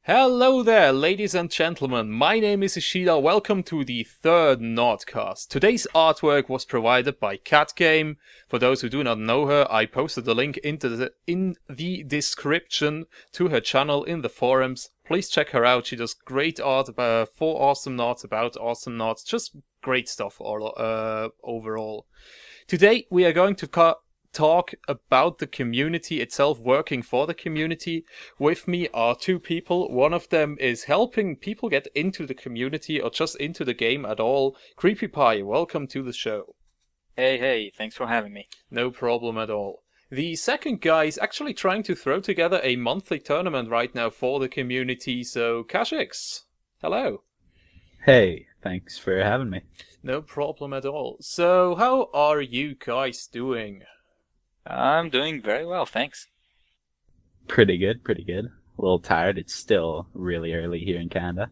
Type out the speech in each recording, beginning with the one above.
Hello there, ladies and gentlemen. My name is Ishida. Welcome to the third Nautcast. Today's artwork was provided by Cat Game. For those who do not know her, I posted the link in the description to her channel in the forums. Please check her out. She does great art for Awesome Knots, about Awesome Knots. Just great stuff overall. Today we are going to talk about the community itself, working for the community. With me are two people. One of them is helping people get into the community or just into the game at all. Creepy Pie, welcome to the show. Hey, thanks for having me. No problem at all. The second guy is actually trying to throw together a monthly tournament right now for the community, so Khashix, hello. Hey, thanks for having me. No problem at all. So, how are you guys doing? I'm doing very well, thanks. Pretty good, pretty good. A little tired. It's still really early here in Canada.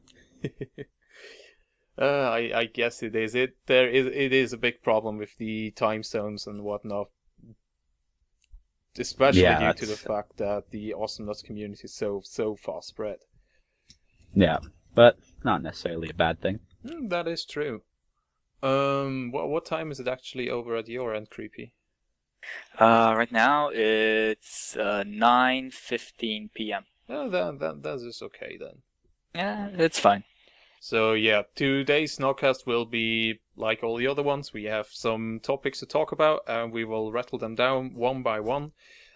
I guess it is. It is a big problem with the time zones and whatnot, especially due to the fact that the Awesomeness community is so far spread. Yeah, but not necessarily a bad thing. That is true. What time is it actually over at your end, Creepy? Right now it's 9:15 p.m. Oh, that is okay then. Yeah, it's fine. So yeah, today's Nautcast will be like all the other ones. We have some topics to talk about, and we will rattle them down one by one.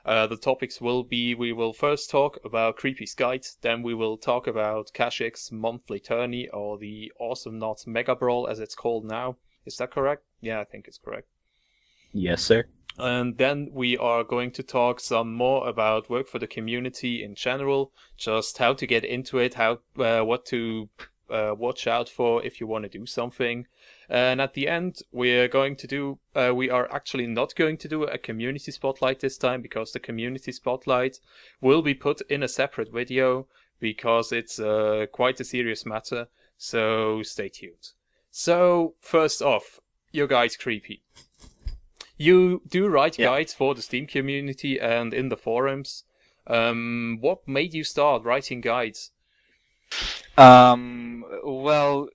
The topics will be: we will first talk about Creepy's Guides, then we will talk about Khashix's monthly tourney, or the Awesome Knots Megabrawl as it's called now. Is that correct? Yeah, I think it's correct. Yes, sir. And then we are going to talk some more about work for the community in general, just how to get into it, what to watch out for if you want to do something. And at the end, we are actually not going to do a community spotlight this time, because the community spotlight will be put in a separate video, because it's quite a serious matter, so stay tuned. So, first off, your guys Creepy. You do write guides for the Steam community and in the forums. What made you start writing guides? Well,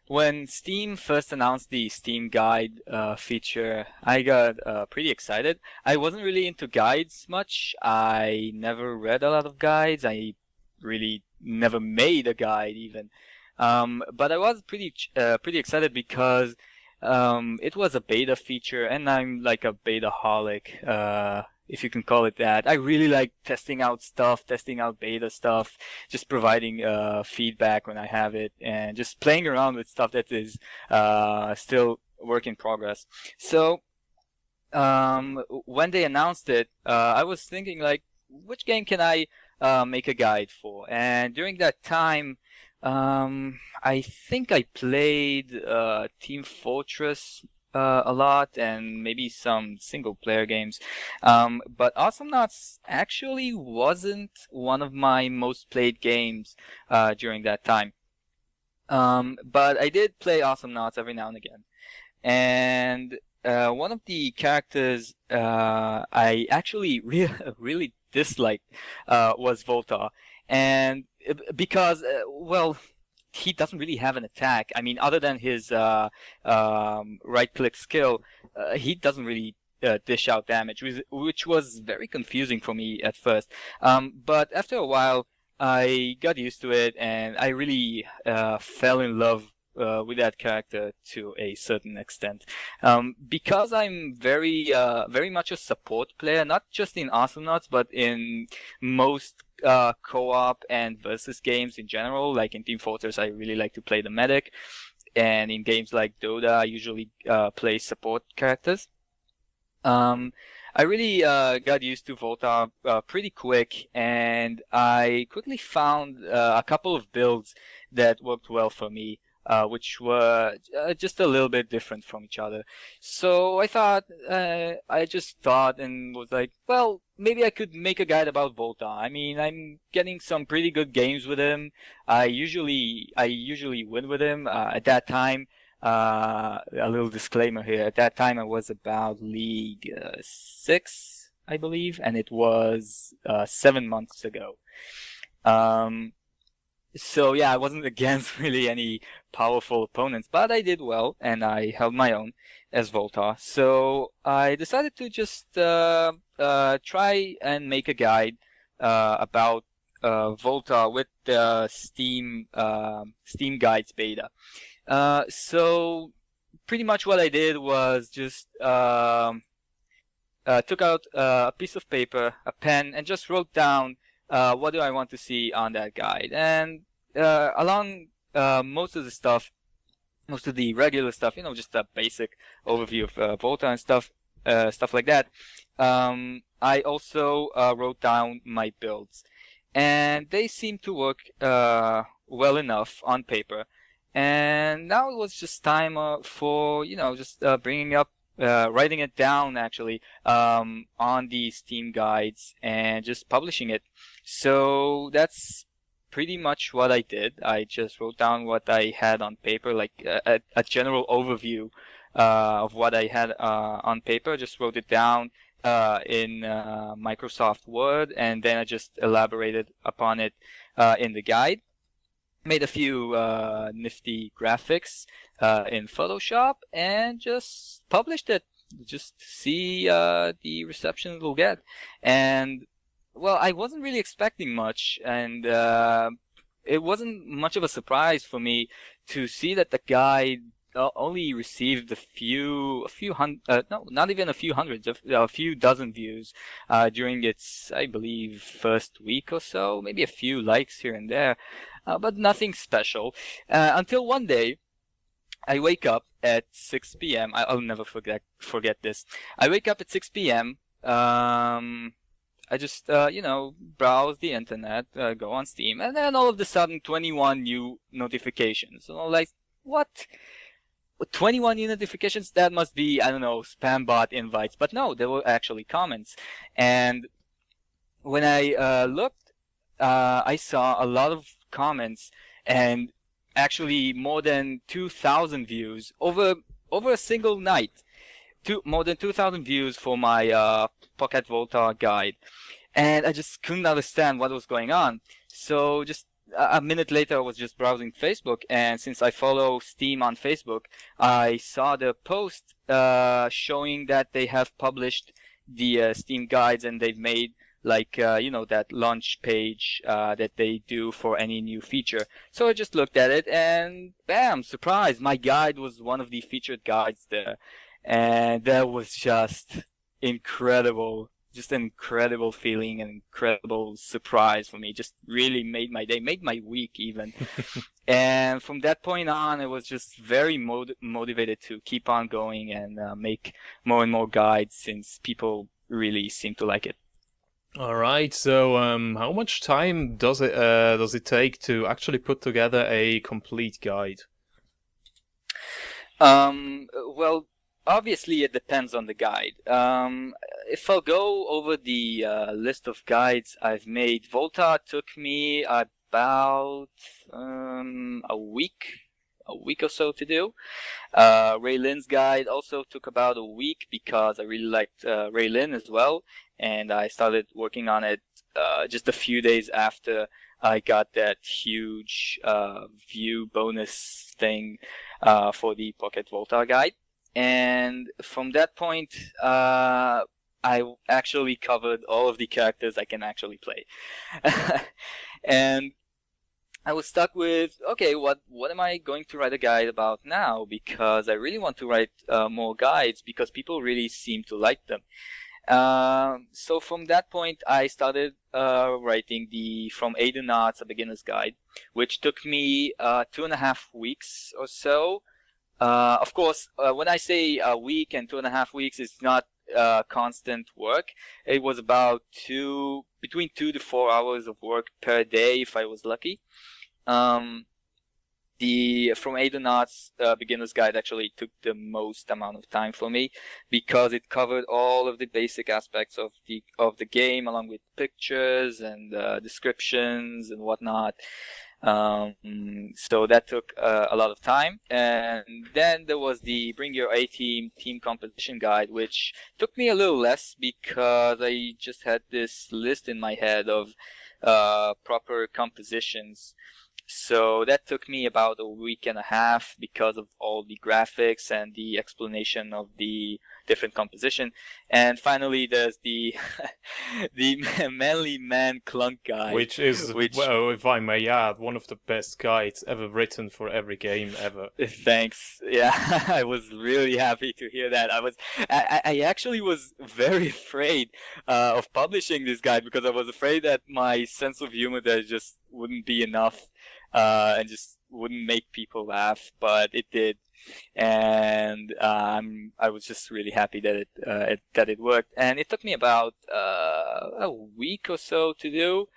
when Steam first announced the Steam Guide feature, I got pretty excited. I wasn't really into guides much. I never read a lot of guides. I really never made a guide even. But I was pretty excited because it was a beta feature, and I'm like a beta-holic, if you can call it that. I really like testing out stuff, testing out beta stuff, just providing feedback when I have it, and just playing around with stuff that is still work in progress. So when they announced it, I was thinking, like, which game can I make a guide for? And during that time, I think I played Team Fortress a lot, and maybe some single-player games. But Awesome Knots actually wasn't one of my most played games during that time. But I did play Awesome Knots every now and again. And one of the characters I actually really disliked was Volta. And because, well, he doesn't really have an attack. I mean, other than his right-click skill, he doesn't really dish out damage, which was very confusing for me at first. But after a while, I got used to it, and I really fell in love with that character to a certain extent. Because I'm very much a support player, not just in Awesome Knots, but in most co-op and versus games in general. Like in Team Fortress, I really like to play the medic, and in games like Dota, I usually play support characters. I really got used to Volta pretty quick, and I quickly found a couple of builds that worked well for me, which were just a little bit different from each other. So I just thought and was like, well, maybe I could make a guide about Volta. I mean, I'm getting some pretty good games with him. I usually win with him. At that time, a little disclaimer here. At that time, I was about League 6, I believe, and it was 7 months ago. So yeah, I wasn't against really any powerful opponents, but I did well and I held my own as Volta. So I decided to just try and make a guide about Volta with the Steam Guides beta. So pretty much what I did was just took out a piece of paper, a pen, and just wrote down what do I want to see on that guide. And along most of the stuff, most of the regular stuff, just a basic overview of Volta and stuff like that. I also wrote down my builds, and they seem to work well enough on paper. And now it was just time for just bringing up writing it down actually on the Steam guides and just publishing it. So that's pretty much what I did. I just wrote down what I had on paper, like a general overview of what I had on paper. Just wrote it down in Microsoft Word, and then I just elaborated upon it in the guide. Made a few nifty graphics in Photoshop and just published it. Just to see the reception it'll get. And well, I wasn't really expecting much, and it wasn't much of a surprise for me to see that the guide only received a few hundred, no, not even a few hundreds, a few dozen views during its, I believe, first week or so, maybe a few likes here and there, but nothing special. Until one day, I wake up at 6 p.m. I'll never forget this. I wake up at 6 p.m. I just, browse the internet, go on Steam, and then all of a sudden, 21 new notifications. So I'm like, what? 21 new notifications? That must be, I don't know, spam bot invites. But no, there were actually comments. And when I looked, I saw a lot of comments and actually more than 2,000 views over a single night. More than 2,000 views for my Pocket Volta guide. And I just couldn't understand what was going on. So just a minute later, I was just browsing Facebook, and since I follow Steam on Facebook, I saw the post showing that they have published the Steam guides, and they've made like that launch page that they do for any new feature. So I just looked at it, and bam, surprise! My guide was one of the featured guides there, and that was just incredible. Just an incredible feeling, an incredible surprise for me. Just really made my day, made my week even. And from that point on, I was just very motivated to keep on going and make more and more guides, since people really seem to like it. All right. So, how much time does it take to actually put together a complete guide? Well, obviously, it depends on the guide. If I'll go over the list of guides I've made, Volta took me about a week or so to do. Ray Lynn's guide also took about a week because I really liked Ray Lynn as well, and I started working on it just a few days after I got that huge view bonus thing for the Pocket Volta guide. And from that point, I actually covered all of the characters I can actually play. And I was stuck with, okay, what am I going to write a guide about now? Because I really want to write more guides because people really seem to like them. So from that point, I started writing the From A to Knots, a Beginner's Guide, which took me 2.5 weeks or so. Of course, when I say a week and 2.5 weeks, it's not constant work. It was about between 2 to 4 hours of work per day if I was lucky. The From A to Knots Beginner's Guide actually took the most amount of time for me because it covered all of the basic aspects of the game, along with pictures and descriptions and whatnot. So that took a lot of time. And then there was the Bring Your A-Team team composition guide, which took me a little less because I just had this list in my head of proper compositions. So that took me about a week and a half because of all the graphics and the explanation of the different composition. And finally, there's the the manly man clunk guide, Which is, which well, if I may add, one of the best guides ever written for every game ever. thanks. Yeah, I was really happy to hear that. I actually was very afraid of publishing this guide because I was afraid that my sense of humor there just wouldn't be enough, and just wouldn't make people laugh. But it did, and I was just really happy that it worked. And it took me about a week or so to do.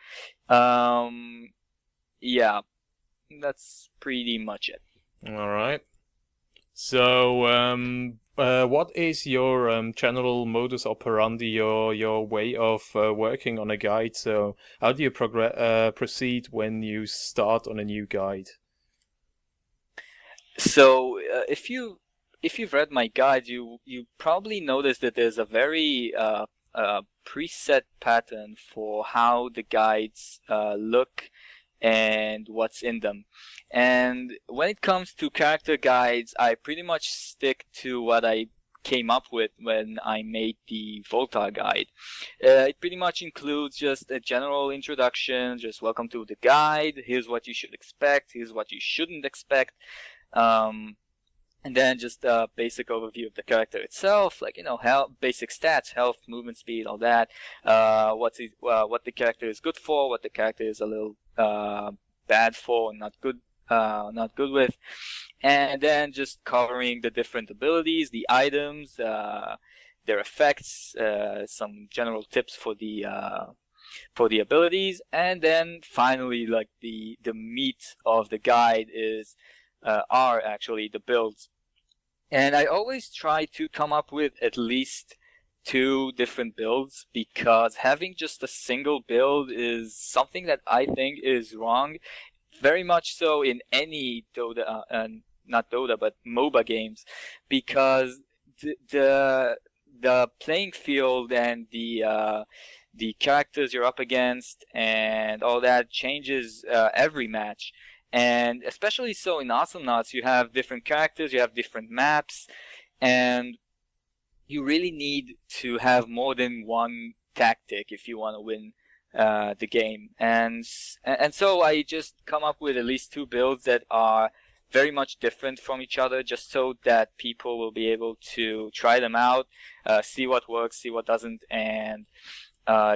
Yeah, that's pretty much it. All right. So, what is your general modus operandi, your way of working on a guide? So, how do you proceed when you start on a new guide? So if you've read my guide, you probably noticed that there's a very preset pattern for how the guides look and what's in them. And when it comes to character guides, I pretty much stick to what I came up with when I made the Volta guide. It pretty much includes just a general introduction, just welcome to the guide, here's what you should expect, here's what you shouldn't expect. And then just a basic overview of the character itself, like, basic stats, health, movement speed, all that. What the character is good for, what the character is a little bad for, not good with. And then just covering the different abilities, the items, their effects, some general tips for the abilities, and then finally, like the meat of the guide are actually the builds. And I always try to come up with at least 2 different builds, because having just a single build is something that I think is wrong, very much so in any Dota, not Dota, but MOBA games, because the playing field and the characters you're up against and all that changes every match. And especially so in Awesomenauts, you have different characters, you have different maps, and you really need to have more than one tactic if you want to win the game. And so I just come up with at least 2 builds that are very much different from each other, just so that people will be able to try them out, see what works, see what doesn't, and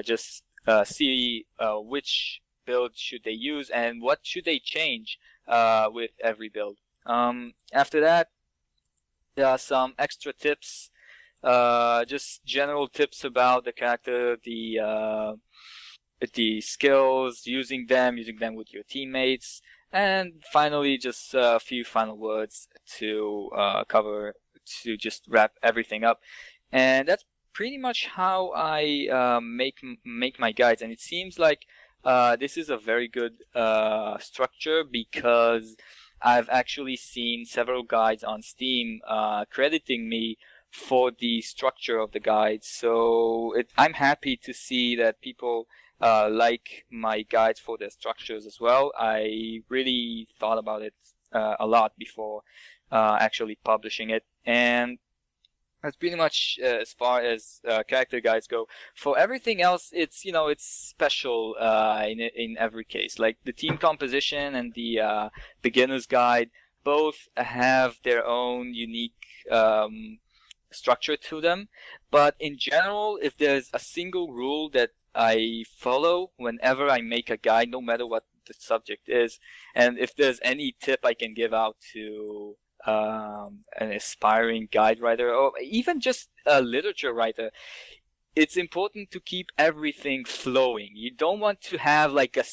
just see which build should they use and what should they change with every build. After that, there are some extra tips, just general tips about the character, the skills, using them with your teammates, and finally just a few final words to just wrap everything up. And that's pretty much how I make my guides. And it seems like this is a very good structure, because I've actually seen several guides on Steam crediting me for the structure of the guides. So I'm happy to see that people like my guides for their structures as well. I really thought about it a lot before actually publishing it. And that's pretty much as far as character guides go. For everything else, it's special in every case. Like the team composition and the beginner's guide both have their own unique structure to them. But in general, if there's a single rule that I follow whenever I make a guide, no matter what the subject is, and if there's any tip I can give out to an aspiring guide writer, or even just a literature writer, it's important to keep everything flowing. You don't want to have like a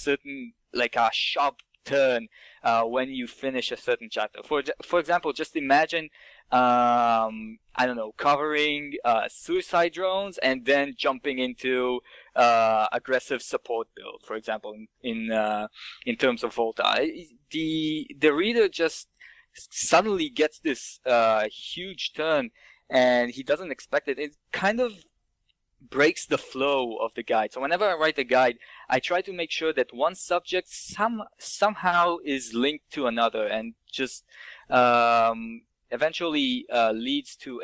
sharp turn when you finish a certain chapter. For example, just imagine covering suicide drones and then jumping into aggressive support build, for example, in terms of Volta. The reader just suddenly gets this huge turn, and he doesn't expect it. It kind of breaks the flow of the guide. So whenever I write a guide, I try to make sure that one subject somehow is linked to another, and just eventually leads to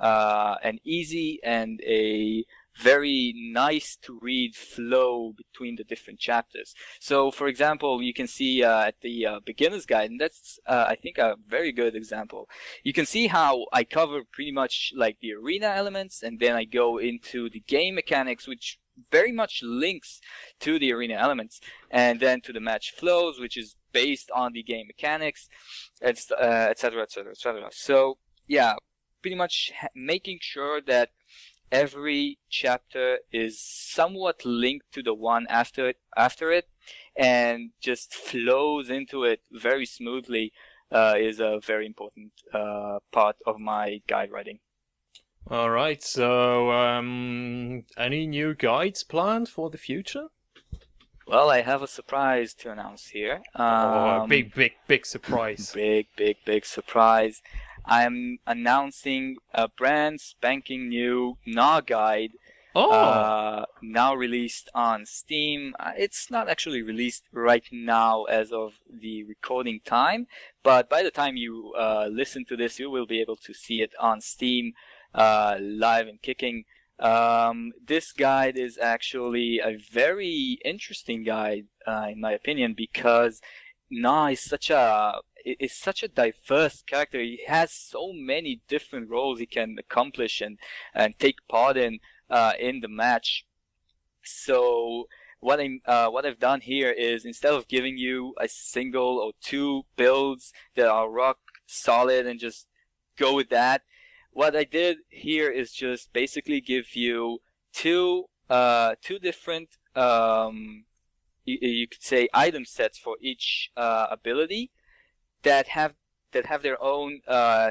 an easy and a very nice to read flow between the different chapters. So, for example, you can see at the beginner's guide, and that's I think a very good example. You can see how I cover pretty much like the arena elements, and then I go into the game mechanics, which very much links to the arena elements, and then to the match flows, which is based on the game mechanics, etc., etc., etc. So, yeah, pretty much making sure that every chapter is somewhat linked to the one after it, and just flows into it very smoothly, is a very important part of my guide writing. All right. So, any new guides planned for the future? Well, I have a surprise to announce here. Big surprise. Big surprise. I'm announcing a brand spanking new Gnaw guide, now released on Steam. It's not actually released right now as of the recording time, but by the time you listen to this, you will be able to see it on Steam, live and kicking. This guide is actually a very interesting guide, in my opinion, because Gnaw is such a diverse character. He has so many different roles he can accomplish and take part in the match. So what I've done here is, instead of giving you a single or two builds that are rock solid and just go with that, what I did here is just basically give you two different you could say item sets for each ability that have their own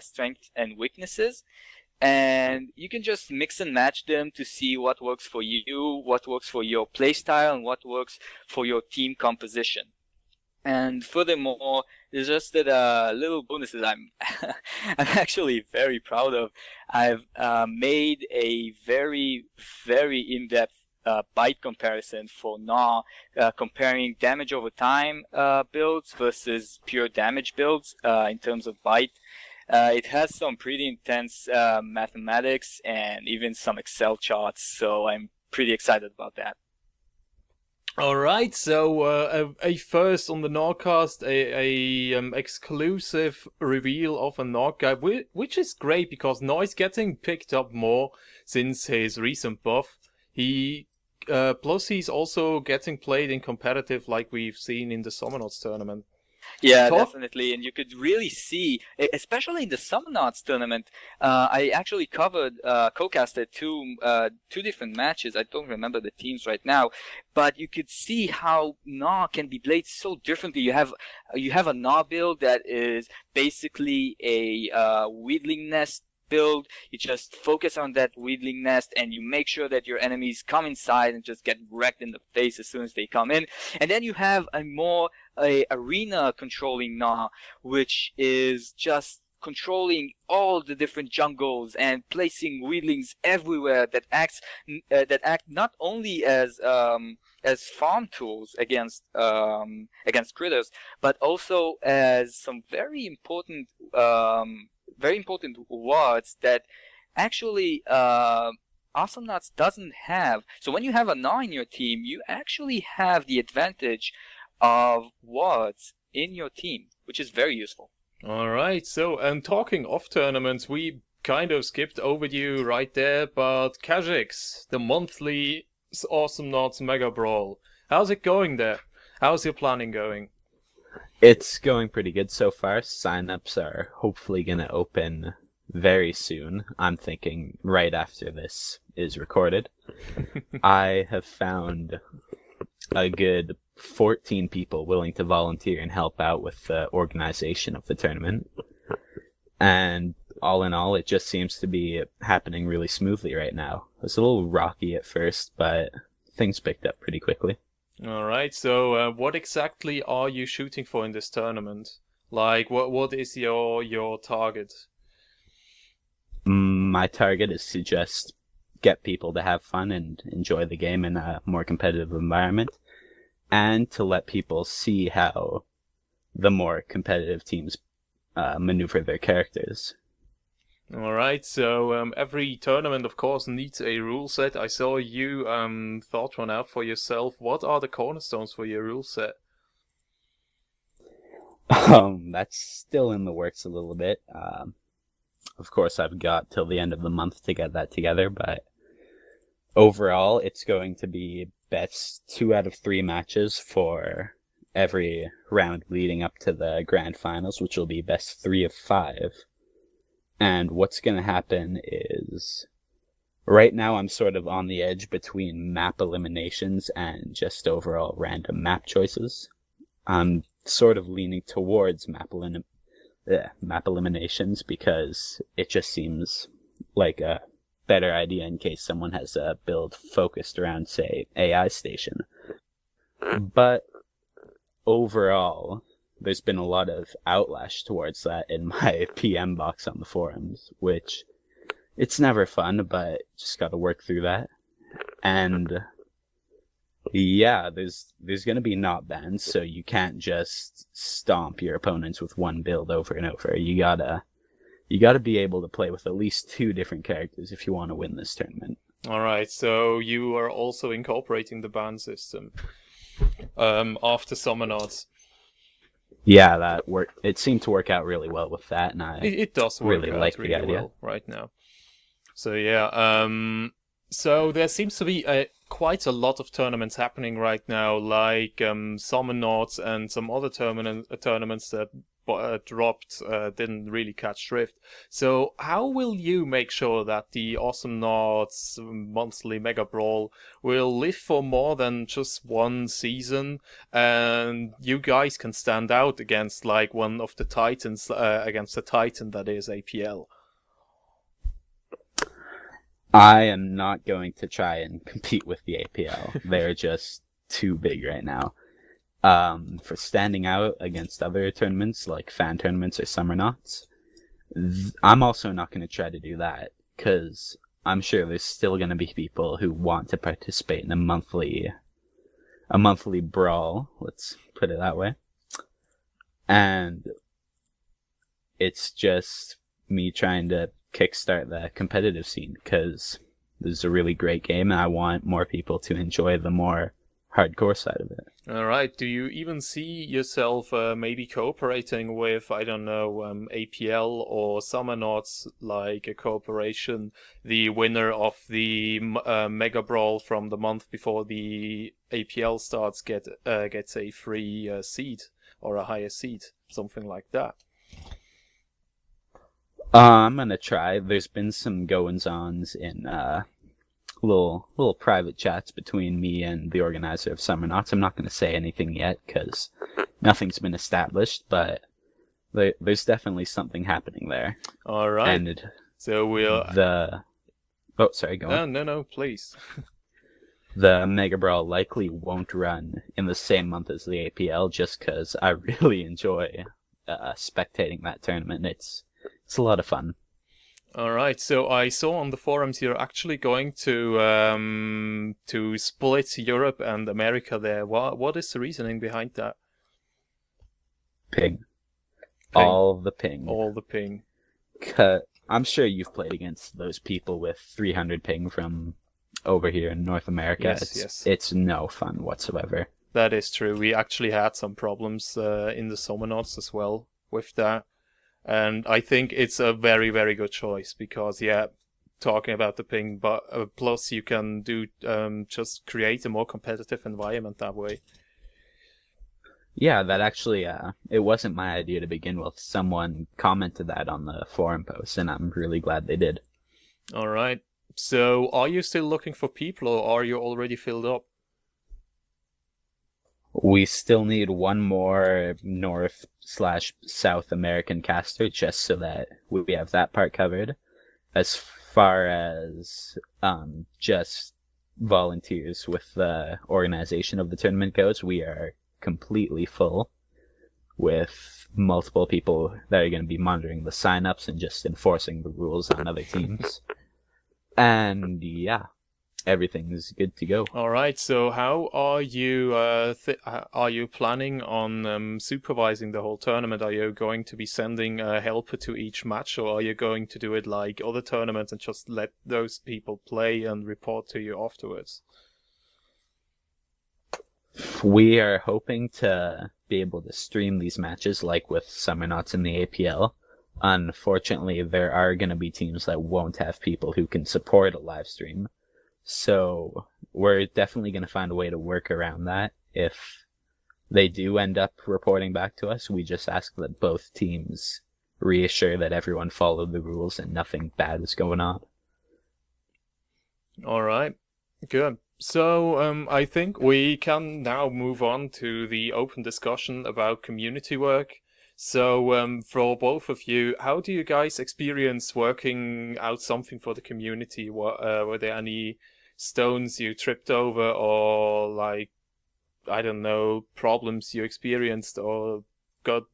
strengths and weaknesses, and you can just mix and match them to see what works for you, what works for your playstyle, and what works for your team composition. And furthermore, there's just that little bonuses I'm I'm actually very proud of. I've made a very in-depth bite comparison for Gnaw, comparing damage over time builds versus pure damage builds in terms of bite. It has some pretty intense mathematics and even some Excel charts, so I'm pretty excited about that. All right, so a first on the Nautcast, a exclusive reveal of a Naut guy, which is great because Naut is getting picked up more since his recent buff. Plus he's also getting played in competitive, like we've seen in the Summernauts tournament. Yeah, definitely, and you could really see, especially in the Summernauts tournament. I actually co-casted two different matches. I don't remember the teams right now, but you could see how Gnaw can be played so differently. You have a Gnaw build that is basically a Wheedling Nest build. You just focus on that Wheedling Nest, and you make sure that your enemies come inside and just get wrecked in the face as soon as they come in. And then you have a more arena controlling Gnaw, which is just controlling all the different jungles and placing Wheedlings everywhere that act not only as farm tools against critters, but also as some very important wards that actually Awesomenauts doesn't have. So when you have a Gnaw in your team, you actually have the advantage of wards in your team, which is very useful. All right, so talking of tournaments, we kind of skipped over you right there, but Khashix, the monthly Awesomenauts Megabrawl, how's it going there? How's your planning going? It's going pretty good so far. Sign-ups are hopefully going to open very soon. I'm thinking right after this is recorded. I have found a good 14 people willing to volunteer and help out with the organization of the tournament. And all in all, it just seems to be happening really smoothly right now. It's a little rocky at first, but things picked up pretty quickly. All right, so what exactly are you shooting for in this tournament? Like, what is your target? My target is to just get people to have fun and enjoy the game in a more competitive environment, and to let people see how the more competitive teams maneuver their characters. Alright, so every tournament, of course, needs a rule set. I saw you thought one out for yourself. What are the cornerstones for your rule set? That's still in the works a little bit. Of course, I've got till the end of the month to get that together, but overall, it's going to be best 2 out of 3 matches for every round leading up to the grand finals, which will be best 3 of 5. And what's going to happen is, right now I'm sort of on the edge between map eliminations and just overall random map choices. I'm sort of leaning towards map eliminations because it just seems like a better idea in case someone has a build focused around, say, AI station. But overall, there's been a lot of outlash towards that in my PM box on the forums, which it's never fun, but just gotta work through that. And yeah, there's gonna be not bans, so you can't just stomp your opponents with one build over and over. You gotta be able to play with at least 2 different characters if you want to win this tournament. Alright, so you are also incorporating the ban system after Summernauts. Yeah, that worked. It seemed to work out really well with that, and It does work really out like really the idea well right now. So yeah, so there seems to be quite a lot of tournaments happening right now, like Summernauts and some other tournaments that dropped didn't really catch drift. So how will you make sure that the Awesome Nauts monthly Megabrawl will live for more than just one season, and you guys can stand out against like one of the titans, against the titan that is APL? I am not going to try and compete with the APL. They're just too big right now. For standing out against other tournaments like fan tournaments or Summernauts, I'm also not going to try to do that, because I'm sure there's still going to be people who want to participate in a monthly brawl, let's put it that way. And it's just me trying to kickstart the competitive scene, because this is a really great game and I want more people to enjoy the more hardcore side of it. Alright, do you even see yourself maybe cooperating with, I don't know, APL or Summernauts, like a cooperation? The winner of the Mega Brawl from the month before the APL starts gets a free seed or a higher seed, something like that. I'm gonna try. There's been some goings-ons in little private chats between me and the organizer of Summernauts. I'm not gonna say anything yet because nothing's been established, but there's definitely something happening there. All right. And so we'll Oh, sorry, go on. No, please. The Mega Brawl likely won't run in the same month as the APL, just because I really enjoy spectating that tournament. It's a lot of fun. All right. So I saw on the forums you're actually going to split Europe and America there. What is the reasoning behind that? Ping. Ping. All the ping. All the ping. I'm sure you've played against those people with 300 ping from over here in North America. Yes. It's no fun whatsoever. That is true. We actually had some problems in the Summernauts as well with that. And I think it's a very, very good choice because, yeah, talking about the ping, but plus you can do just create a more competitive environment that way. Yeah, that actually, it wasn't my idea to begin with. Someone commented that on the forum post, and I'm really glad they did. All right. So, are you still looking for people, or are you already filled up? We still need one more North/South American caster, just so that we have that part covered. As far as just volunteers with the organization of the tournament goes, we are completely full with multiple people that are going to be monitoring the sign-ups and just enforcing the rules on other teams. And yeah, everything's good to go. All right. So how are you? Are you planning on supervising the whole tournament? Are you going to be sending a helper to each match, or are you going to do it like other tournaments and just let those people play and report to you afterwards? We are hoping to be able to stream these matches like with Summernauts in the APL. Unfortunately, there are going to be teams that won't have people who can support a live stream. So we're definitely going to find a way to work around that. If they do end up reporting back to us, we just ask that both teams reassure that everyone followed the rules and nothing bad is going on. All right. Good. So I think we can now move on to the open discussion about community work. So for both of you, how do you guys experience working out something for the community? Were there any stones you tripped over, or like, I don't know, problems you experienced or got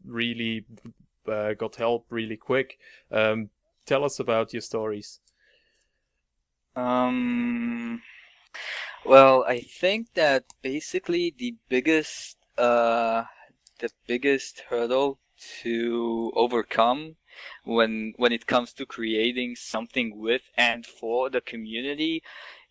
help really quick? Tell us about your stories. Well, I think that basically the biggest hurdle to overcome when it comes to creating something with and for the community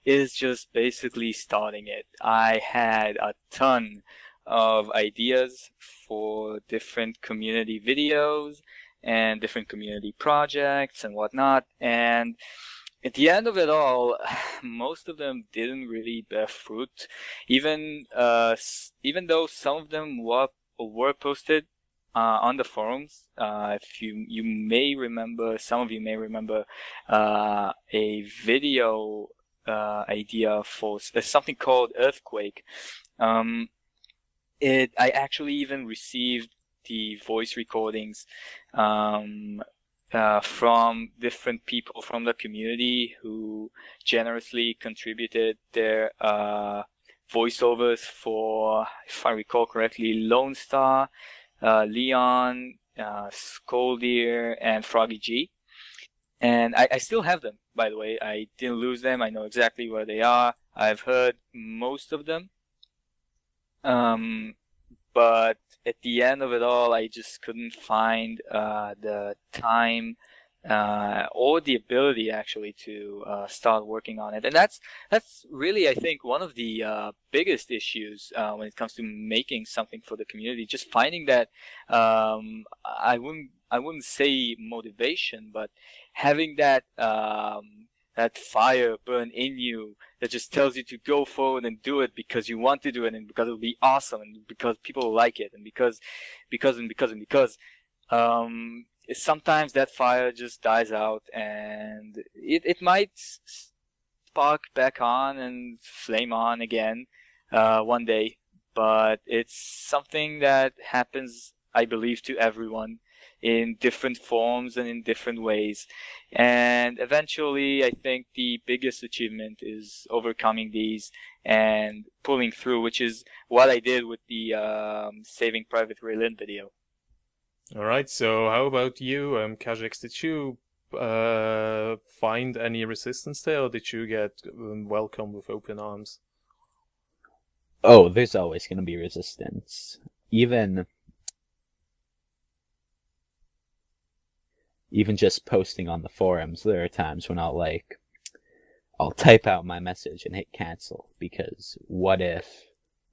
is just basically starting it. I had a ton of ideas for different community videos and different community projects and whatnot, and at the end of it all, most of them didn't really bear fruit. Even though some of them were posted on the forums. If you may remember, some of you may remember a video idea for something called Earthquake. I actually even received the voice recordings from different people from the community who generously contributed their voiceovers for, if I recall correctly, Lone Star, Leon, Skoldir, and Froggy G. And I still have them, by the way. I didn't lose them. I know exactly where they are. I've heard most of them. But at the end of it all, I just couldn't find the time or the ability actually to start working on it. And that's really, I think, one of the biggest issues when it comes to making something for the community. Just finding that I wouldn't say motivation, but having that that fire burn in you that just tells you to go forward and do it because you want to do it and because it'll be awesome and because people like it and because sometimes that fire just dies out and it might spark back on and flame on again one day, but it's something that happens, I believe, to everyone in different forms and in different ways. And eventually, I think the biggest achievement is overcoming these and pulling through, which is what I did with the Saving Private Raylin video. All right, so how about you, Khashix? Did you find any resistance there, or did you get welcomed with open arms? Oh, there's always going to be resistance. Even just posting on the forums, there are times when I'll type out my message and hit cancel because what if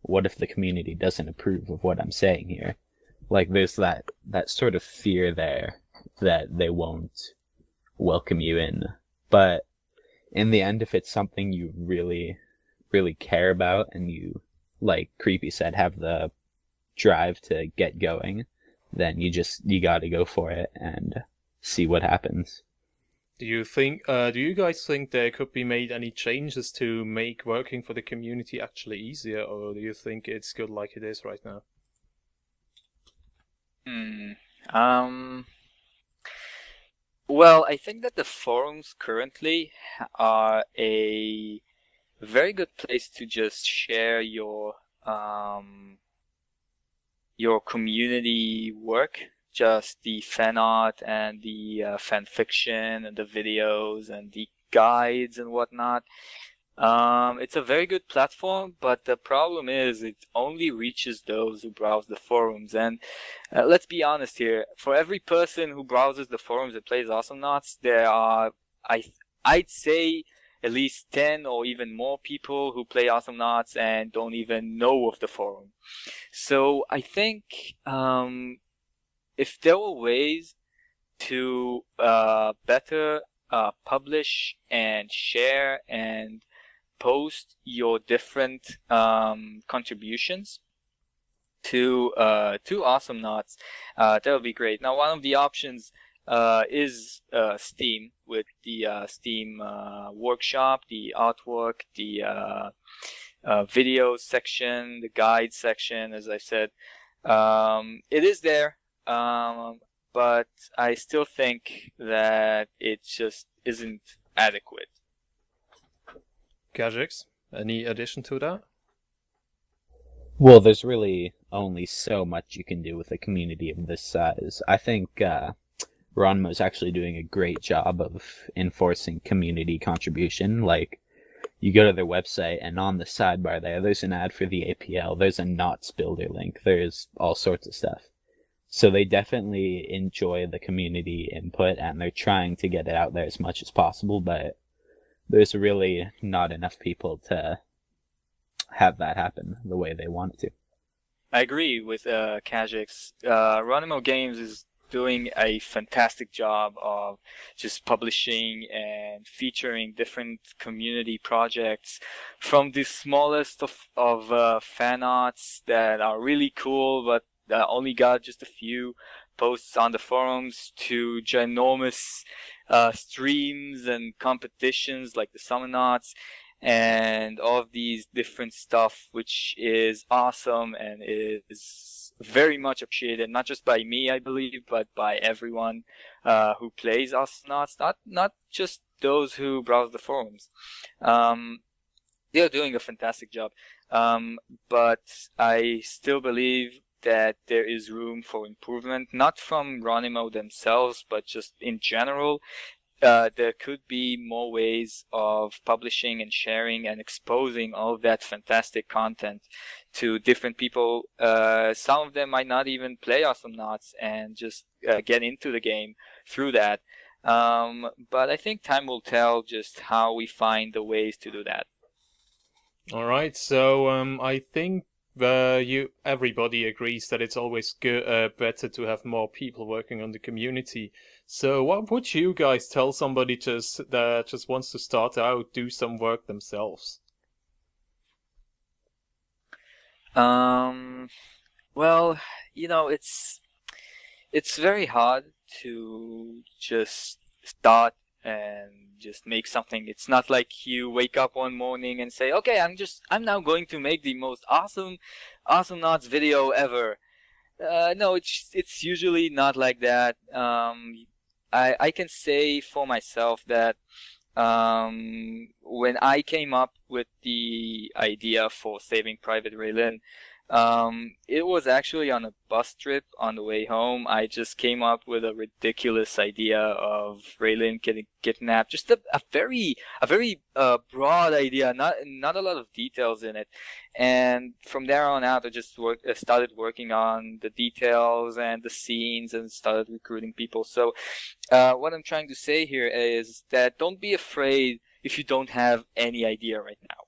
the community doesn't approve of what I'm saying here? Like there's that sort of fear there that they won't welcome you in. But in the end, if it's something you really, really care about and you, like Creepy said, have the drive to get going, then you gotta go for it and see what happens. Do you guys think there could be made any changes to make working for the community actually easier, or do you think it's good like it is right now? Well, I think that the forums currently are a very good place to just share your community work, just the fan art and the fan fiction and the videos and the guides and whatnot. It's a very good platform, but the problem is it only reaches those who browse the forums. And let's be honest here, for every person who browses the forums and plays Awesomenauts, there are, I'd say, at least 10 or even more people who play Awesomenauts and don't even know of the forum. So I think if there were ways to better publish and share and post your different contributions to Awesomenauts, that would be great. Now, one of the options is Steam, with the Steam workshop, the artwork, the video section, the guide section. As I said, it is there, but I still think that it just isn't adequate. Khashix, any addition to that? Well, there's really only so much you can do with a community of this size. I think Ronmo's actually doing a great job of enforcing community contribution. Like, you go to their website, and on the sidebar there's an ad for the APL, there's a Knots builder link, there's all sorts of stuff. So they definitely enjoy the community input, and they're trying to get it out there as much as possible, but there's really not enough people to have that happen the way they want it to. I agree with Khashix. Ronimo Games is doing a fantastic job of just publishing and featuring different community projects, from the smallest of fan arts that are really cool but only got just a few posts on the forums, to ginormous streams and competitions like the Summernauts, and all of these different stuff, which is awesome and is very much appreciated, not just by me, I believe, but by everyone who plays Awesomenauts, not just those who browse the forums. They're doing a fantastic job, but I still believe that there is room for improvement, not from Ronimo themselves, but just in general. There could be more ways of publishing and sharing and exposing all of that fantastic content to different people. Some of them might not even play Awesomenauts and just get into the game through that. But I think time will tell just how we find the ways to do that. All right, so I think everybody agrees that it's always better to have more people working on the community. So what would you guys tell somebody that just wants to start out, do some work themselves? Well, it's very hard to just start and just make something. It's not like you wake up one morning and say, okay, I'm now going to make the most awesome Awesomenauts video ever. No, it's usually not like that. I can say for myself that when I came up with the idea for Saving Private Raylin, it was actually on a bus trip on the way home. I just came up with a ridiculous idea of Raylin getting kidnapped. Just a very broad idea, not a lot of details in it. And from there on out, I just started working on the details and the scenes and started recruiting people. So what I'm trying to say here is that don't be afraid if you don't have any idea right now.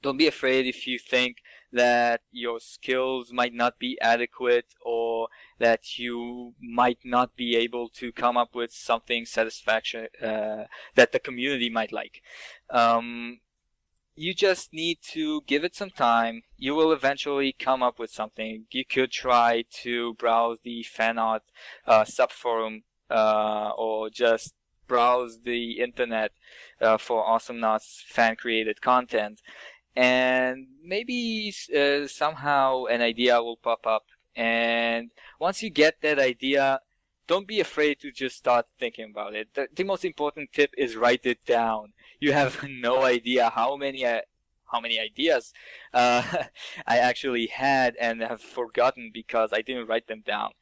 Don't be afraid if you think that your skills might not be adequate, or that you might not be able to come up with something satisfaction that the community might like. You just need to give it some time. You will eventually come up with something. You could try to browse the fan art subforum, or just browse the internet for Awesomenauts fan-created content. And maybe somehow an idea will pop up. And once you get that idea, don't be afraid to just start thinking about it. The most important tip is write it down. You have no idea how many ideas I actually had and have forgotten because I didn't write them down.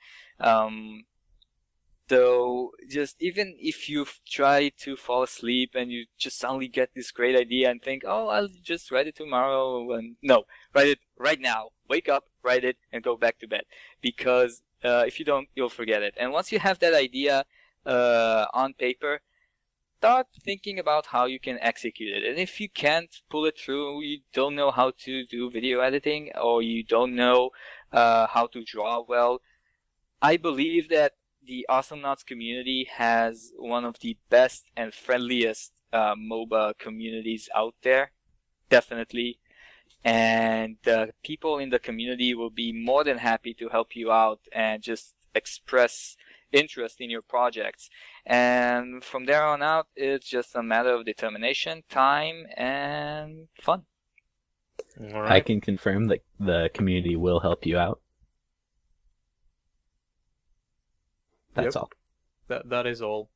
So just even if you try to fall asleep and you just suddenly get this great idea and think, oh, I'll just write it tomorrow. And no, write it right now. Wake up, write it, and go back to bed. Because if you don't, you'll forget it. And once you have that idea on paper, start thinking about how you can execute it. And if you can't pull it through, you don't know how to do video editing, or you don't know how to draw well, I believe that the Awesomenauts community has one of the best and friendliest MOBA communities out there, definitely. And people in the community will be more than happy to help you out and just express interest in your projects. And from there on out, it's just a matter of determination, time, and fun. All right. I can confirm that the community will help you out. That's all. That is all.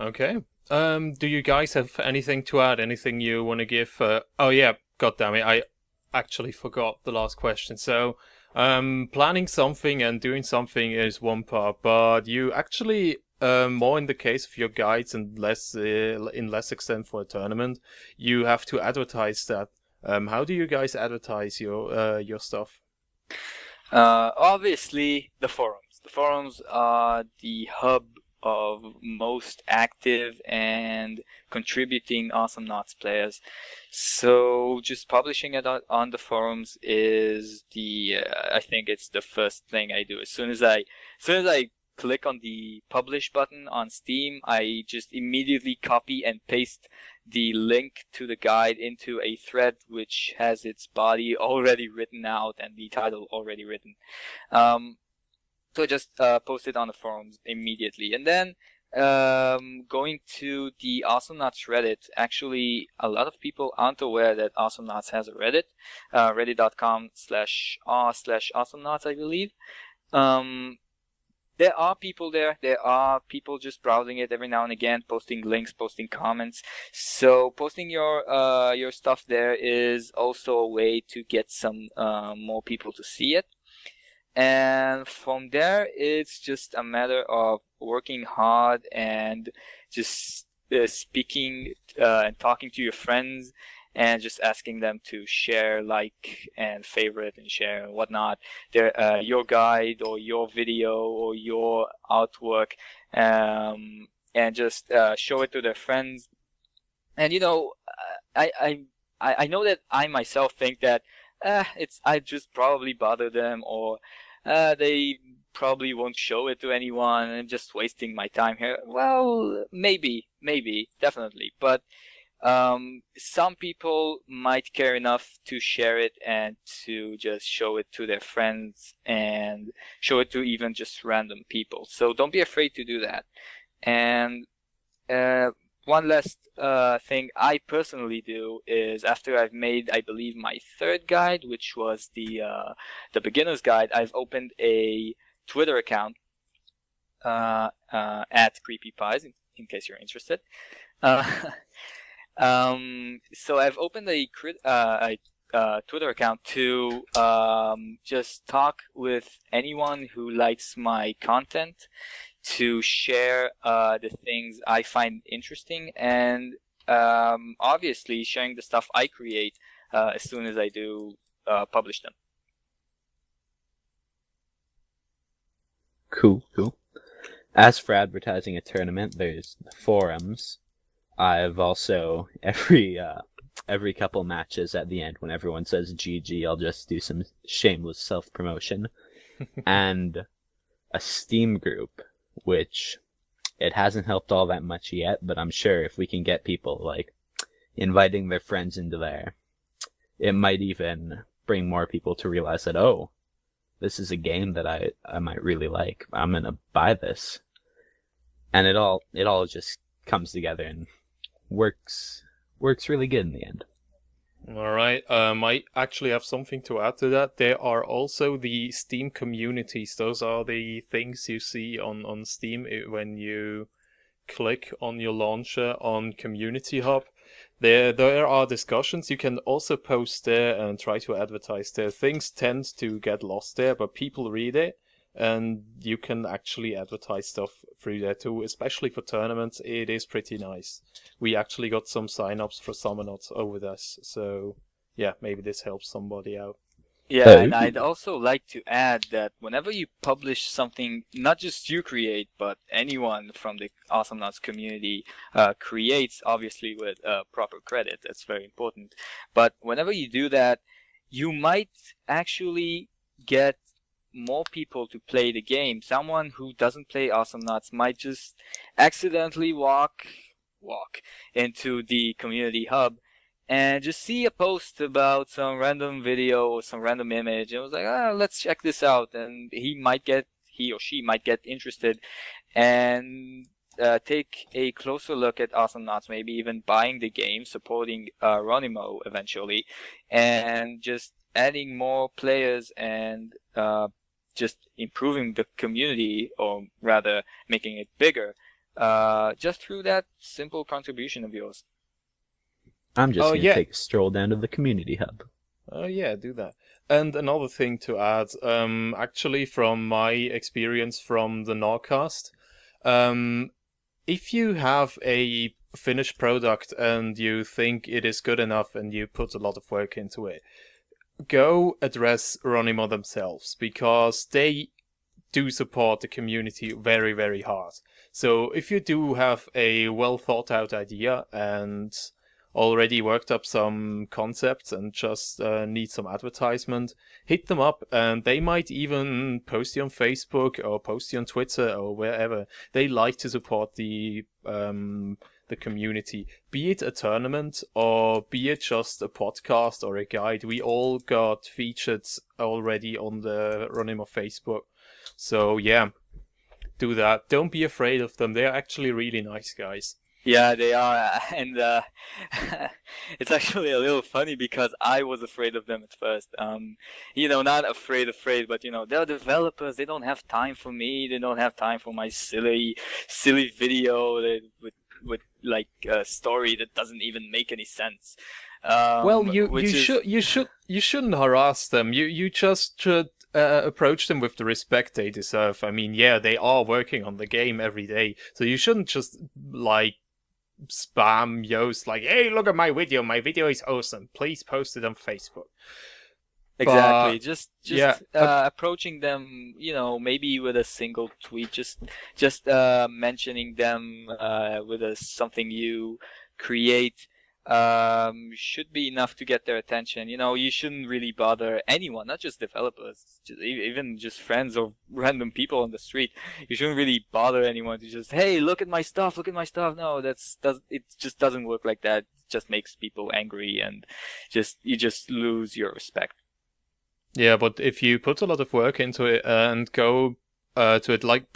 Okay. Do you guys have anything to add? Anything you want to give? Oh yeah, God damn it! I actually forgot the last question. So, planning something and doing something is one part, but you actually, more in the case of your guides and less in less extent for a tournament, you have to advertise that. How do you guys advertise your stuff? Obviously, the forums. The forums are the hub of most active and contributing Awesomenauts players. So just publishing it on the forums is I think it's the first thing I do. As soon as I click on the publish button on Steam, I just immediately copy and paste the link to the guide into a thread which has its body already written out and the title already written. So just post it on the forums immediately. And then going to the Awesomenauts Reddit. Actually, a lot of people aren't aware that Awesomenauts has a Reddit, reddit.com/r/Awesomenauts, I believe. There are people there. There are people just browsing it every now and again, posting links, posting comments. So posting your stuff there is also a way to get some more people to see it. And from there, it's just a matter of working hard and just speaking and talking to your friends and just asking them to share, like, and favorite and share and whatnot, your guide or your video or your artwork, and just show it to their friends. And I know that I myself think that I just probably bother them, or they probably won't show it to anyone and just wasting my time here. Well, maybe, definitely. But some people might care enough to share it and to just show it to their friends and show it to even just random people. So don't be afraid to do that. And one last thing I personally do is, after I've made, I believe, my third guide, which was the beginner's guide, I've opened a Twitter account at Creepy Pies, in case you're interested. So I've opened a Twitter account to just talk with anyone who likes my content, to share the things I find interesting, and obviously sharing the stuff I create as soon as I do publish them. Cool. As for advertising a tournament, there's forums. I've also, every couple matches at the end, when everyone says GG, I'll just do some shameless self-promotion. And a Steam group, which it hasn't helped all that much yet, but I'm sure if we can get people, like, inviting their friends into there, it might even bring more people to realize that, oh, this is a game that I might really like. I'm gonna buy this. And it all just comes together and works really good in the end. All right. I actually have something to add to that. There are also the Steam communities. Those are the things you see on Steam when you click on your launcher on Community Hub. There are discussions. You can also post there and try to advertise there. Things tend to get lost there, but people read it. and you can actually advertise stuff through there too, especially for tournaments. It is pretty nice. We actually got some sign-ups for Summernauts over this, so yeah, maybe this helps somebody out. Yeah, and I'd also like to add that whenever you publish something, not just you create, but anyone from the Awesome Nuts community creates, obviously with proper credit. That's very important. But whenever you do that, you might actually get more people to play the game. Someone who doesn't play Awesome Nuts might just accidentally walk into the community hub and just see a post about some random video or some random image, and was like, let's check this out. And he or she might get interested and take a closer look at Awesome Nuts, maybe even buying the game, supporting Ronimo eventually, and just adding more players and just improving the community, or rather making it bigger, just through that simple contribution of yours. I'm just going to take a stroll down to the community hub. Oh yeah, do that. And another thing to add, actually from my experience from the Nautcast, if you have a finished product and you think it is good enough and you put a lot of work into it, go address Ronimo themselves, because they do support the community very, very hard. So if you do have a well thought out idea and already worked up some concepts and just need some advertisement, hit them up, and they might even post you on Facebook or post you on Twitter or wherever. They like to support the community, be it a tournament or be it just a podcast or a guide. We all got featured already on the Ronimo Facebook, so yeah, do that. Don't be afraid of them. They're actually really nice guys. Yeah, they are, and it's actually a little funny because I was afraid of them at first. Not afraid, but they're developers. They don't have time for me. They don't have time for my silly video with like a story that doesn't even make any sense. Well, you shouldn't harass them. You just should approach them with the respect they deserve. I mean, yeah, they are working on the game every day, so you shouldn't just like spam Yoast like, hey, look at my video is awesome, please post it on Facebook. Exactly. Just approaching them, maybe with a single tweet, just mentioning them with something you create should be enough to get their attention. You shouldn't really bother anyone, not just developers, even just friends or random people on the street. You shouldn't really bother anyone to just, hey, look at my stuff. No, it just doesn't work like that. It just makes people angry, and you just lose your respect. Yeah, but if you put a lot of work into it and go to it like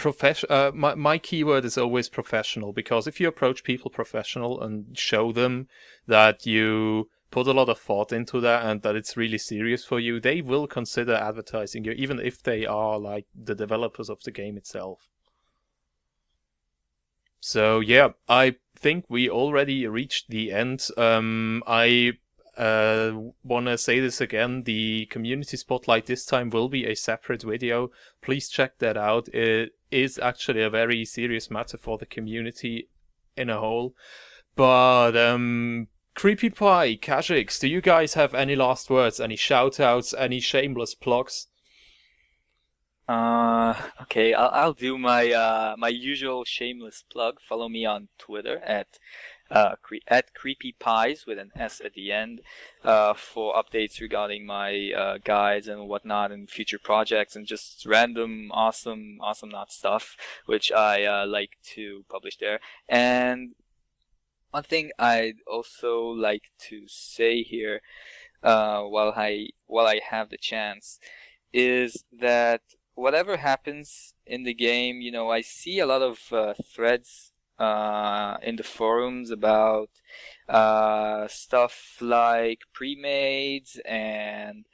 my keyword is always professional, because if you approach people professional and show them that you put a lot of thought into that and that it's really serious for you, they will consider advertising you, even if they are like the developers of the game itself. So yeah, I think we already reached the end. I want to say this again, the community spotlight this time will be a separate video. Please check that out. It is actually a very serious matter for the community in a whole. But Creepy Pie, Khashix, do you guys have any last words, any shout outs, any shameless plugs? Okay, I'll do my my usual shameless plug. Follow me on Twitter at Creepypies with an S at the end for updates regarding my guides and whatnot and future projects and just random awesome not stuff which I like to publish there. And one thing I'd also like to say here while I have the chance is that whatever happens in the game, I see a lot of threads in the forums about stuff like pre-mades and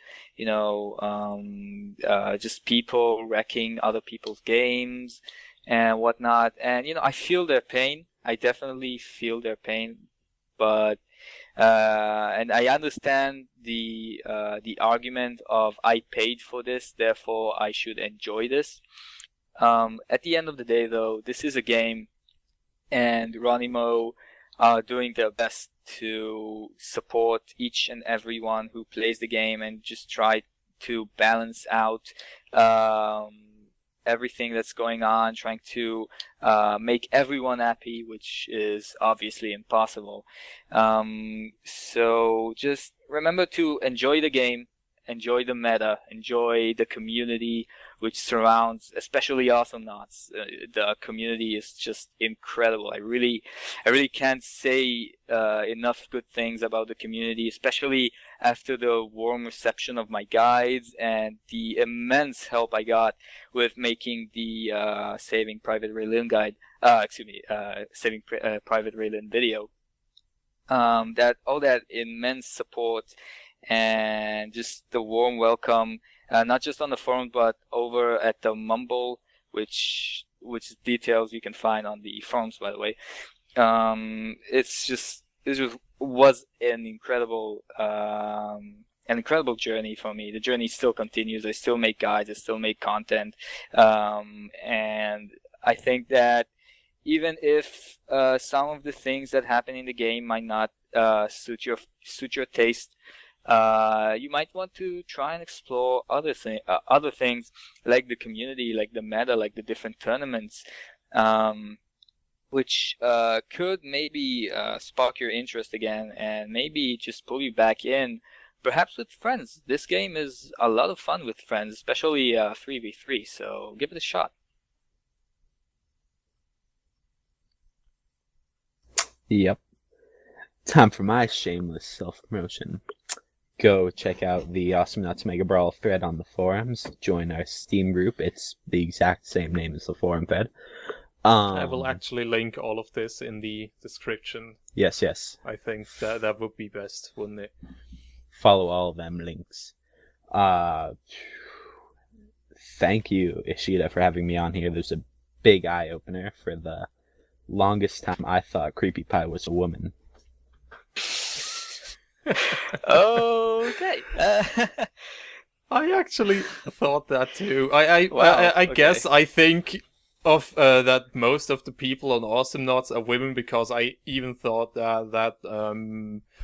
just people wrecking other people's games and whatnot. And I feel their pain. I definitely feel their pain, but And I understand the argument of I paid for this, therefore I should enjoy this. At the end of the day, though, this is a game, and Ronimo are doing their best to support each and everyone who plays the game and just try to balance out everything that's going on, trying to make everyone happy, which is obviously impossible. So just remember to enjoy the game, enjoy the meta, enjoy the community which surrounds, especially Awesome Knots. The community is just incredible. I really can't say enough good things about the community, especially after the warm reception of my guides and the immense help I got with making the Saving Private Raylan guide. Saving Private Raylan video. That all that immense support and just the warm welcome, not just on the forum but over at the Mumble, which details you can find on the forums, by the way. It was an incredible journey for me. The journey still continues. I still make guides, I still make content, and I think that even if some of the things that happen in the game might not suit your taste, you might want to try and explore other things like the community, like the meta, like the different tournaments, which could maybe spark your interest again and maybe just pull you back in, perhaps with friends. This game is a lot of fun with friends, especially 3v3, so give it a shot. Yep. Time for my shameless self-promotion. Go check out the Awesome Nuts Megabrawl thread on the forums. Join our Steam group. It's the exact same name as the forum thread. I will actually link all of this in the description. Yes. I think that would be best, wouldn't it? Follow all of them links. Thank you, Ishida, for having me on here. There's a big eye-opener. For the longest time, I thought Creepy Pie was a woman. Okay. I actually thought that too. Wow, I guess I think of that most of the people on Awesome Knots are women, because I even thought that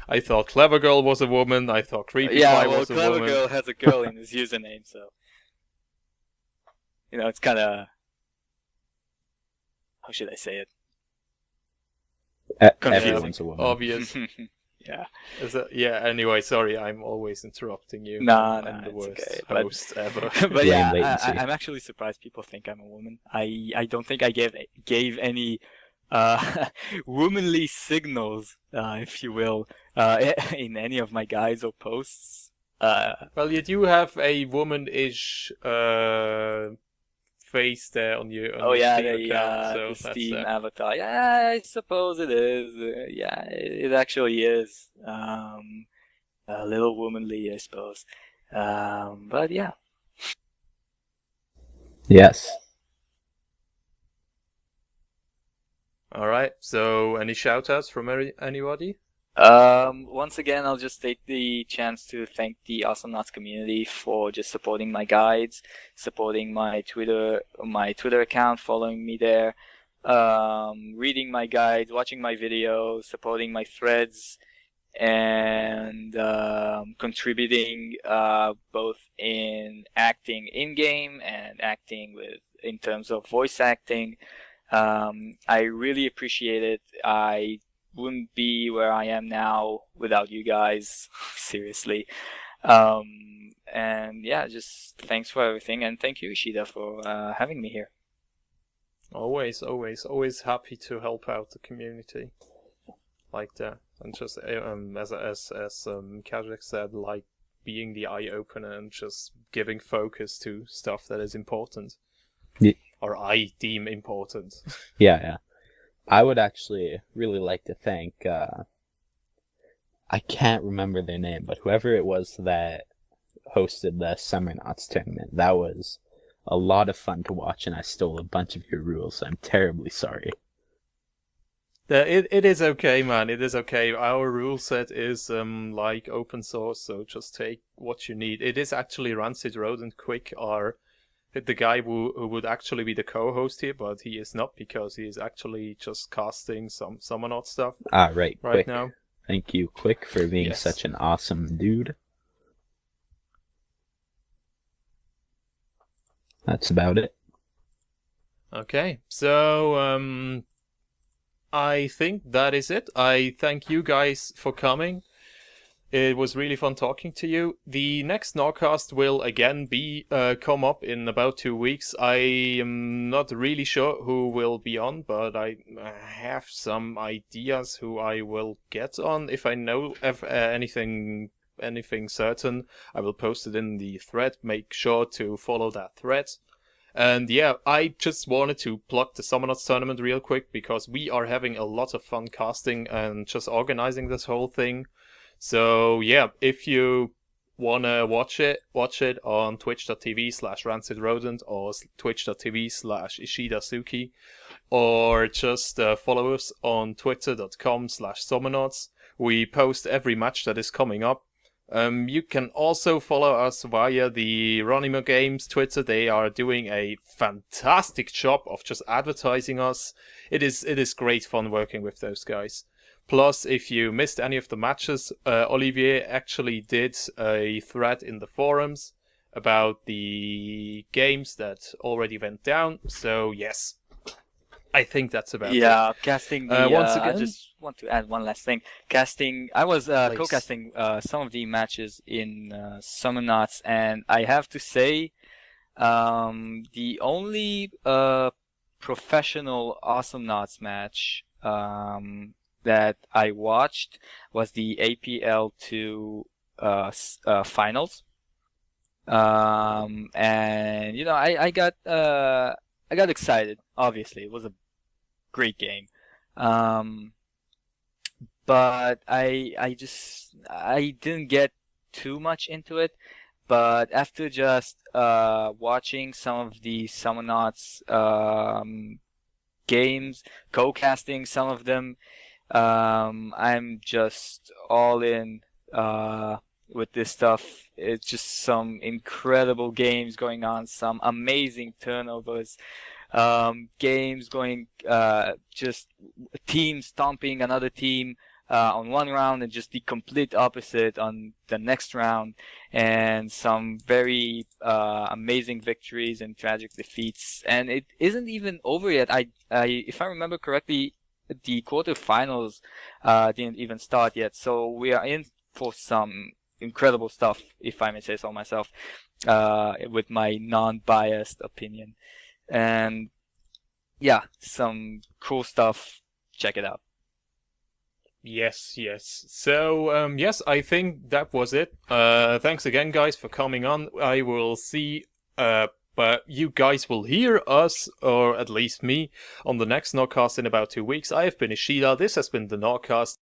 I thought Clever Girl was a woman. I thought Creepy Pie was a Clever woman. Girl has a girl in his username, so it's kind of, how should I say it? Everyone's a woman. Obvious. Yeah. Anyway, sorry, I'm always interrupting you. I'm the worst okay, host ever. But yeah, latency. I'm actually surprised people think I'm a woman. I don't think I gave any womanly signals, if you will, in any of my guides or posts. Well, you do have a womanish face there on your Steam account, so the that's Steam avatar. Yeah, I suppose it is. Yeah, it actually is. A little womanly, I suppose. But yeah. Yes. All right. So, any shoutouts from anybody? Once again, I'll just take the chance to thank the Awesome Knots community for just supporting my guides, supporting my Twitter account, following me there, reading my guides, watching my videos, supporting my threads, and contributing both in acting in-game and acting in terms of voice acting. I really appreciate it. I wouldn't be where I am now without you guys, seriously. And yeah, just thanks for everything, and thank you, Ishida, for having me here. Always happy to help out the community like that, and just as Khashix said, like being the eye opener and just giving focus to stuff that is important, or I deem important. Yeah. I would actually really like to thank, I can't remember their name, but whoever it was that hosted the Summer Knots tournament. That was a lot of fun to watch, and I stole a bunch of your rules. I'm terribly sorry. It is okay, man. It is okay. Our rule set is like open source, so just take what you need. It is actually Rancid Rodent Quick are the guy who would actually be the co-host here, but he is not because he is actually just casting some Summonaut stuff Right, right Quick. now. Thank you, Quick, for being Yes. such an awesome dude. That's about it. Okay, so I think that is it. I thank you guys for coming. It was really fun talking to you. The next Nautcast will again be come up in about 2 weeks. I am not really sure who will be on, but I have some ideas who I will get on. If I know anything certain, I will post it in the thread. Make sure to follow that thread. And yeah, I just wanted to plug the Summonauts tournament real quick because we are having a lot of fun casting and just organizing this whole thing. So yeah, if you wanna watch it on twitch.tv/rancidrodent or twitch.tv/ishidasuki, or just follow us on twitter.com/summonauts. We post every match that is coming up. You can also follow us via the Ronimo Games Twitter. They are doing a fantastic job of just advertising us. It is great fun working with those guys. Plus, if you missed any of the matches, Olivier actually did a thread in the forums about the games that already went down. So yes, I think that's about it. Yeah, casting the. Once I again- just want to add one last thing. Casting. I was Please. co-casting some of the matches in Summonauts, and I have to say, the only professional Awesomenauts match that I watched was the APL2 finals. And you know, I got excited. Obviously, it was a great game. But I didn't get too much into it. But after just watching some of the Summonauts games, co-casting some of them, I'm just all in with this stuff. It's just some incredible games going on, some amazing turnovers, games going, just a team stomping another team on one round and just the complete opposite on the next round, and some very amazing victories and tragic defeats. And it isn't even over yet. If I remember correctly, the quarterfinals didn't even start yet, so we are in for some incredible stuff, if I may say so myself, with my non-biased opinion. And yeah, some cool stuff. Check it out. Yes. So, yes, I think that was it. Thanks again, guys, for coming on. I will see, but you guys will hear us, or at least me, on the next Nautcast in about 2 weeks. I have been Ishida. This has been the Nautcast.